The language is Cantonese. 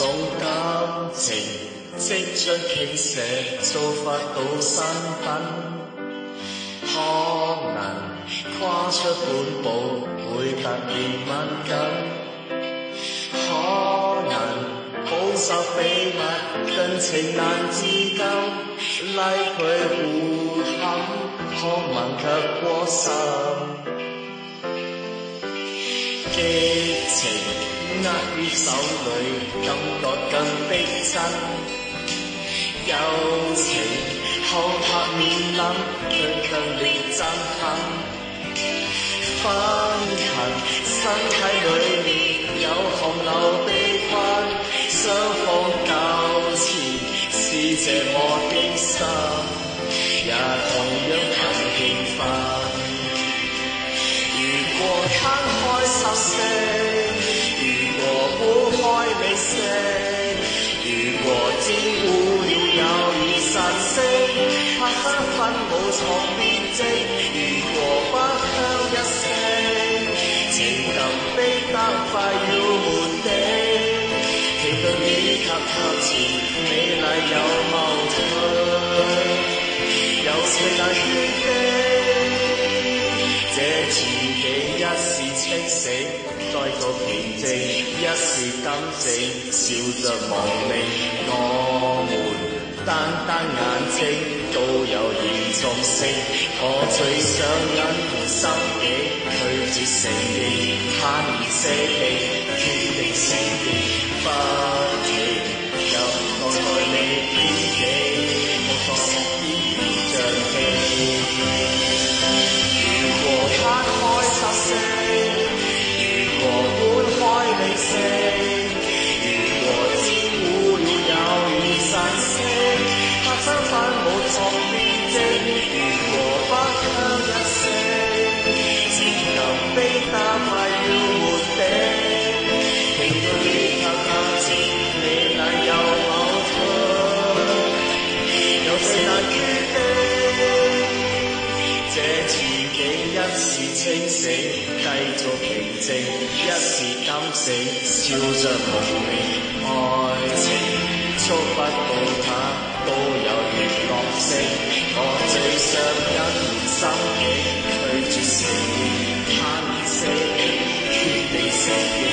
種感情即將傾瀉，做法到身份。可能跨出半步會突然敏感，可能保守秘密更情難自禁，拉佢互冚，可吻卻過深。激情握於手裏，感覺更逼真。友情後拍面諗，卻強烈震撼。分近身體裏面有洪流被困，雙方糾纏是這麼的深，也同樣很興奮。如果攤開心聲，如果撥開理性，如果只互了友誼神聖，拍得分無從辯證。如果不向一聲，情感逼得快要沒頂。期待你及靠前，美麗有矛盾，有誰能決定？這自己一時清醒，再做平靜，一時感性，笑着亡命。我們單單眼睛都有嚴重性，我最想隱瞞心境，拒絕承認，坦然捨棄，決定承認，不停又放在你邊境，我當依然像氣。如果攤開心聲，如果撥開理性，如果只互了友誼神聖，拍身份無從辯證。如果不向一聲，情感逼得快要沒頂。期待你及靠前，美麗又矛盾，有誰能決定？這自己一時清醒，繼續平靜，一時感性，笑着無名。愛情觸不到它，都有娛樂性。我最想隱瞞心境，拒絕承認，坦然捨棄，決定承認。